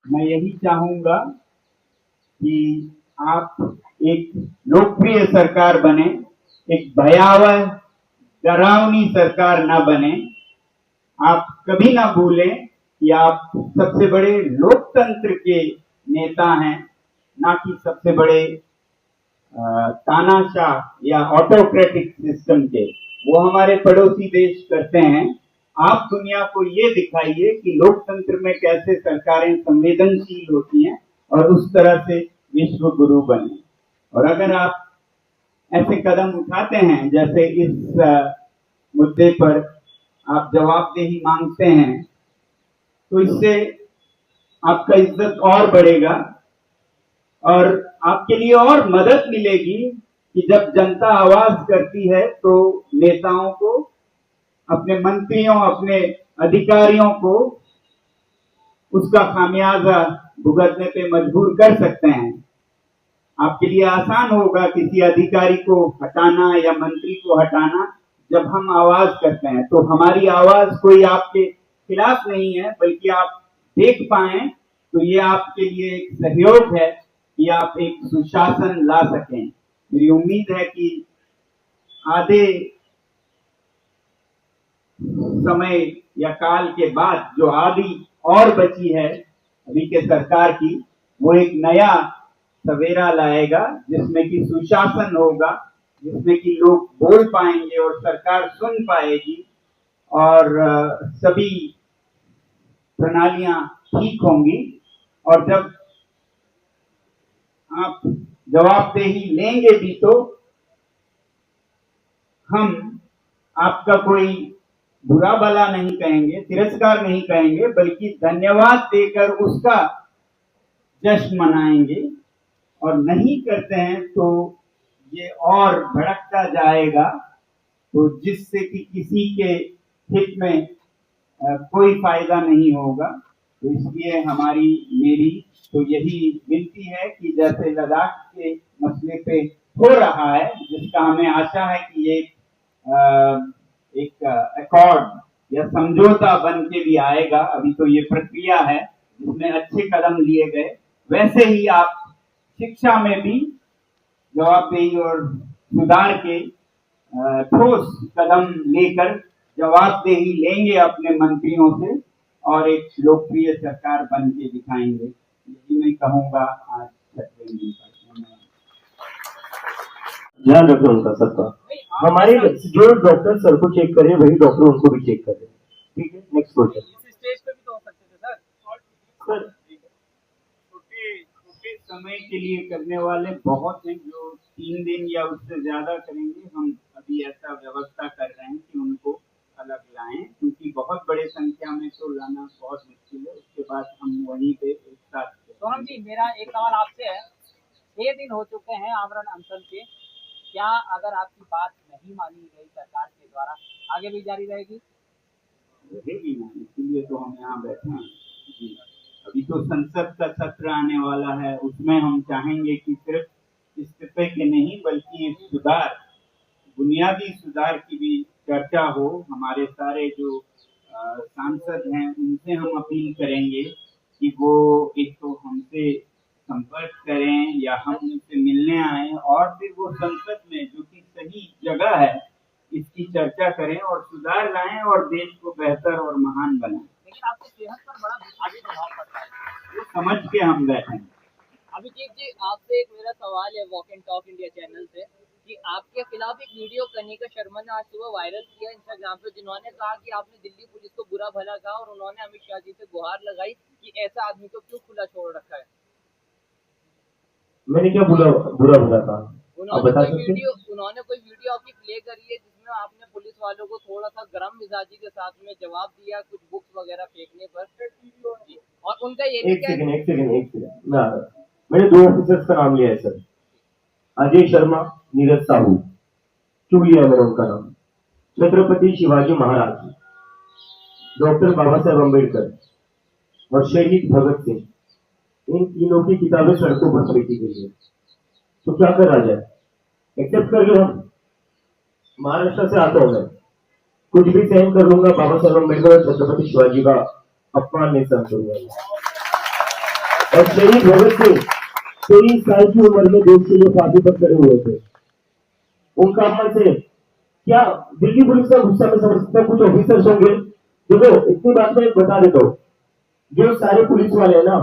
मैं यही चाहूंगा कि आप एक लोकप्रिय सरकार बने, एक भयावह डरावनी सरकार ना बने। आप कभी ना भूलें कि आप सबसे बड़े लोकतंत्र के नेता हैं, ना कि सबसे बड़े तानाशाह या ऑटोक्रेटिक सिस्टम के। वो हमारे पड़ोसी देश करते हैं। आप दुनिया को ये दिखाइए कि लोकतंत्र में कैसे सरकारें संवेदनशील होती हैं और उस तरह से विश्व गुरु बने। और अगर आप ऐसे कदम उठाते हैं, जैसे इस मुद्दे पर आप जवाबदेही मांगते हैं, तो इससे आपका इज्जत और बढ़ेगा और आपके लिए और मदद मिलेगी कि जब जनता आवाज करती है तो नेताओं को, अपने मंत्रियों, अपने अधिकारियों को उसका खामियाजा भुगतने पे मजबूर कर सकते हैं। आपके लिए आसान होगा किसी अधिकारी को हटाना या मंत्री को हटाना जब हम आवाज करते हैं। तो हमारी आवाज कोई आपके खिलाफ नहीं है, बल्कि आप देख पाए तो ये आपके लिए एक सहयोग है कि आप एक सुशासन ला सकें। मेरी उम्मीद है कि आधे समय या काल के बाद जो आधी और बची है अभी के सरकार की, वो एक नया सवेरा लाएगा जिसमें कि सुशासन होगा, जिसमें कि लोग बोल पाएंगे और सरकार सुन पाएगी और सभी प्रणालियां ठीक होंगी। और जब आप जवाबदेही लेंगे भी तो हम आपका कोई बुरा भला नहीं कहेंगे, तिरस्कार नहीं कहेंगे, बल्कि धन्यवाद देकर उसका जश्न मनाएंगे। और नहीं करते हैं तो ये और भड़कता जाएगा, तो जिससे कि किसी के हित में कोई फायदा नहीं होगा। तो इसलिए मेरी तो यही विनती है कि जैसे लद्दाख के मसले पे हो रहा है, जिसका हमें आशा है कि ये एक अकॉर्ड या समझौता बन के भी आएगा, अभी तो ये प्रक्रिया है जिसमें अच्छे कदम लिए गए, वैसे ही आप शिक्षा में भी जवाबदेही और सुधार के ठोस कदम लेकर जवाबदेही लेंगे अपने मंत्रियों से और एक लोकप्रिय सरकार बन के दिखाएंगे। यही मैं कहूंगा आज छठवें दिन पर। ध्यान रखें उनका सबका। हमारे जो डॉक्टर सर को चेक करे वही डॉक्टर उनको भी चेक करे। ठीक है, नेक्स्ट क्वेश्चन। स्टेज पे भी तो हो सकते थे सर। छोटे समय के लिए करने वाले बहुत हैं जो 3 दिन या उससे ज्यादा करेंगे। हम अभी ऐसा व्यवस्था कर रहे हैं कि उनको अलग लाएं, क्योंकि बहुत बड़े संख्या में तो लाना बहुत मुश्किल है। उसके बाद हम वहीं पे एक साथ। सोनम जी, मेरा एक सवाल आपसे है। 6 दिन हो चुके हैं आमरण अनशन के, क्या अगर आपकी बात नहीं मानी गई सरकार के द्वारा, आगे भी जारी रहेगी? रहेगी ना, इसीलिए तो हम यहाँ बैठे हैं जी। अभी तो संसद का सत्र आने वाला है, उसमें हम चाहेंगे कि सिर्फ इस्तीफे के नहीं बल्कि सुधार, बुनियादी सुधार की भी चर्चा हो। हमारे सारे जो सांसद हैं उनसे हम अपील करेंगे कि वो एक तो हमसे संपर्क करें या हम उनसे मिलने आए और फिर वो संसद में, जो कि सही जगह है, इसकी चर्चा करें और सुधार लाएं और देश को बेहतर और महान बनाएं। लेकिन आपकी सेहत पर बड़ा आगे प्रभाव पड़ता है, वो समझ के हम बैठे हैं। अभिजीत जी, आपसे एक मेरा सवाल है walk and talk India channel से कि आपके खिलाफ एक वीडियो कनिका शर्मा ने आज सुबह वायरल किया इंस्टाग्राम पे, जिन्होंने कहा कि आपने दिल्ली पुलिस को बुरा भला कहा और उन्होंने अमित शाह जी से गुहार लगाई कि ऐसा आदमी को क्यों खुला छोड़ रखा है। मैंने क्या बुरा भला कहा? उन्होंने कोई वीडियो आपकी प्ले करी है जिसमें आपने पुलिस वालों को थोड़ा सा गर्म मिजाजी के साथ में जवाब दिया कुछ बुक्स वगैरह फेंकने पर, और उनका ये एक सेकंड मैंने 2 ऑफिसर्स का नाम लिया है सर, अजय शर्मा, नीरज साहू, चुन लिया मैंने उनका नाम। छत्रपति शिवाजी महाराज, डॉक्टर बाबा साहेब अम्बेडकर और शहीद भगत सिंह, इन तीनों की किताबें सड़कों पर फेंकी गई है। तो क्या करा जाए? एक्सेप्ट कर लो। हम महाराष्ट्र से आता हूं, मैं कुछ भी सहन कर लूंगा, बाबा साहेब अम्बेडकर और छत्रपति शिवाजी का अपमान नहीं सहन करूंगा। आपकी एक चीज आपसे एक मेरा सवाल है walk and talk India channel से कि आपके खिलाफ एक वीडियो कनिका शर्मा ने आज सुबह वायरल किया इंस्टाग्राम पे, जिन्होंने कहा कि आपने दिल्ली पुलिस को बुरा भला कहा और उन्होंने अमित शाह जी से गुहार लगाई कि ऐसा आदमी को क्यों खुला छोड़ रखा है। मैं यही चाहूंगा और शहीद भगत सिंह 23 साल की उम्र में देश के लिए फांसी पर चढ़े हुए थे। उनका अपमान से क्या दिल्ली पुलिस का गुस्सा में समझ सकता है? कुछ ऑफिसर्स होंगे, देखो इतनी बात मैं बता देता हूँ, जो सारे पुलिस वाले हैं ना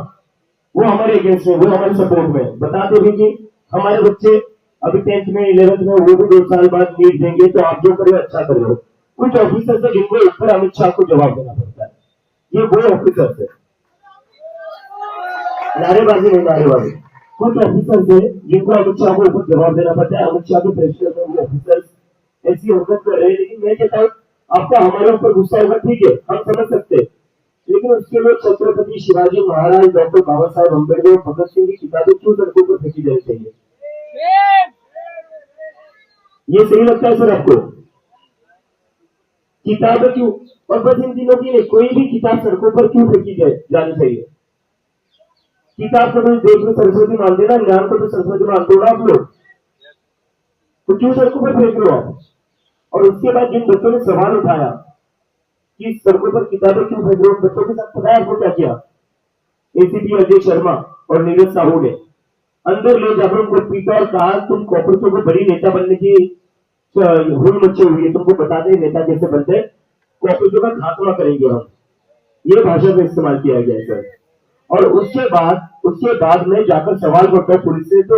वो हमारे अगेंस्ट में, वो हमारे सपोर्ट में बताते भी कि हमारे बच्चे अभी 10th में 11th में वो भी 2 साल बाद नीट देंगे, तो आप जो करो अच्छा कर लो। कुछ ऑफिसर्स है जिनको ऊपर अमित शाह को जवाब देना पड़ता है, ये वो ऑफिसर्स है, नारेबाजी नहीं नारेबाजी। कुछ ऑफिसर्स है जिनको अमित शाह को ऊपर जवाब देना पड़ता है, अमित शाह के प्रेशर में वो ऑफिसर्स ऐसी हरकत कर रहे हैं। लेकिन मैं कहता हूँ आपका हमारे ऊपर गुस्सा होगा, ठीक है, हम समझ सकते हैं, लेकिन उसके लिए छत्रपति शिवाजी महाराज, डॉक्टर बाबा साहेब अम्बेडकर, भगत सिंह की किताबें क्यों सड़कों पर फेंकी जानी चाहिए? ये सही लगता है सर आपको? किताबें क्यों, और बस इन दिनों की नहीं, कोई भी किताब सड़कों पर क्यों फेंकी जानी चाहिए? किताब को तो देश में सरस्वती मान देना, ज्ञान को तो सरस्वती मान दो ना आप लोग, तो क्यों सड़कों पर फेंक लो आप? और उसके बाद जिन बच्चों ने सवाल उठाया कि सड़कों पर किताबें क्यों फेंक रहे हो, बच्चों के साथ पता है आपको क्या किया? एसीपी अजय शर्मा और नीरज साहू ने अंदर ले जाकर उनको पीटा और कहा तुम कॉर्पोरेटों को बड़ी नेता बनने की हुई मची हुई है, तुमको बता दें नेता कैसे बनते हैं, कॉर्पोरेटों का खात्मा करेंगे हम, ये भाषा का इस्तेमाल किया गया है सर। और उसके बाद में जाकर सवाल करता है पुलिस से, तो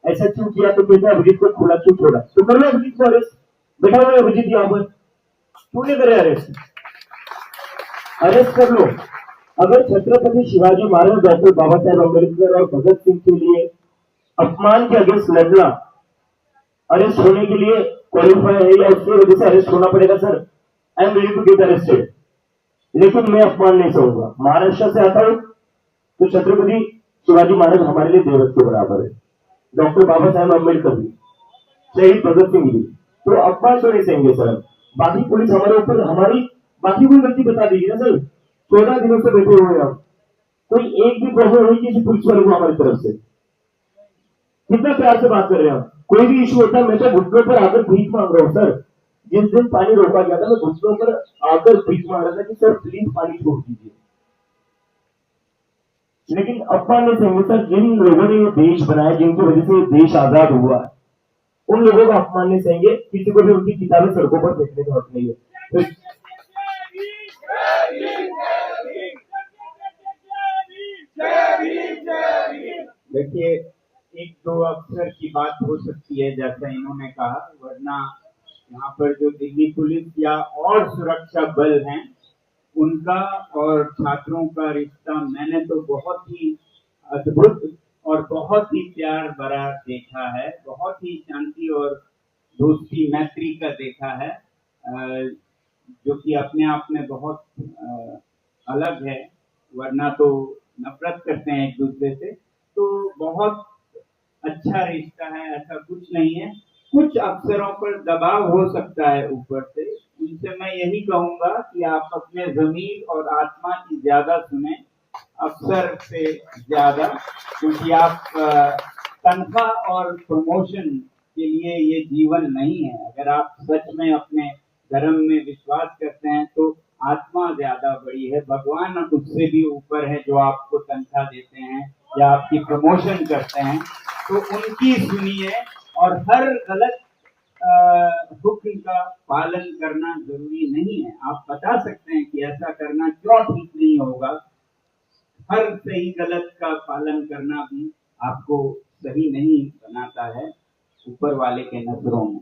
ऐसा क्यों किया? तो कहते हैं अभिजीत को खुला क्यों छोड़ा? तो कर लो अभिजीत को अरेस्ट, बैठा हुआ है अभिजीत यहाँ पर, क्यों नहीं करे अरेस्ट? अरेस्ट कर लो। अगर छत्रपति शिवाजी महाराज, डॉक्टर बाबा साहेब अम्बेडकर और भगत सिंह के लिए अपमान के अगेंस्ट लड़ना अरेस्ट होने के लिए क्वालिफाई है या उसकी वजह से अरेस्ट होना पड़ेगा sir, I am ready to get arrested, लेकिन मैं अपमान नहीं सहूंगा। महाराष्ट्र से आता हूं तो छत्रपति शिवाजी महाराज हमारे लिए देवत के बराबर है, डॉक्टर बाबा साहेब अम्बेडकर भी, शहीद भगत सिंह भी, तो अपमान तो नहीं सहेंगे सर। बाकी पुलिस हमारे ऊपर हमारी बाकी कोई गलती बता दीजिए ना सर, 14 दिनों से बैठे हुए हैं, कोई एक भी प्रॉब्लम हुई किसी पुलिस वाले को हमारी तरफ से? कितना प्यार से बात कर रहे हैं हम, कोई भी इशू होता है मैं तो घुटनों पर आकर भीख मांग रहा हूँ सर। जिस दिन पानी रोका गया था मैं घुटनों पर आकर भीख मांग रहा था कि सर प्लीज पानी छोड़ दीजिए, लेकिन अपमान नहीं सहेंगे सर। जिन लोगों ने ये देश बनाया, जिनकी वजह से ये देश आजाद हुआ है, उन लोगों का अपमान नहीं सहेंगे। किसी को भी उनकी किताबें सड़कों पर फेंकने का हक नहीं है। तो देखिए, एक दो अफसर की बात हो सकती है जैसा इन्होंने कहा, वरना यहाँ पर जो दिल्ली पुलिस या और सुरक्षा बल हैं उनका और छात्रों का रिश्ता मैंने तो बहुत ही अद्भुत और बहुत ही प्यार भरा देखा है, बहुत ही शांति और दोस्ती मैत्री का देखा है, जो कि अपने आप में बहुत अलग है, वरना तो नफरत करते हैं एक दूसरे से। तो बहुत अच्छा रिश्ता है, ऐसा कुछ नहीं है। कुछ अफसरों पर दबाव हो सकता है ऊपर से, उनसे मैं यही कहूंगा कि आप अपने जमीर और आत्मा की ज्यादा सुने अफसर से ज्यादा, क्योंकि आप तनख्वाह और प्रमोशन के लिए ये जीवन नहीं है। अगर आप सच में अपने धर्म में विश्वास करते हैं तो आत्मा ज्यादा बड़ी है, भगवान उससे भी ऊपर है जो आपको तनख्वाह देते हैं या आपकी प्रमोशन करते हैं, तो उनकी सुनिए और हर गलत हुक्म का पालन करना जरूरी नहीं है। आप बता सकते हैं कि ऐसा करना क्यों ठीक नहीं होगा, हर सही गलत का पालन करना भी आपको सही नहीं बनाता है ऊपर वाले के नजरों में।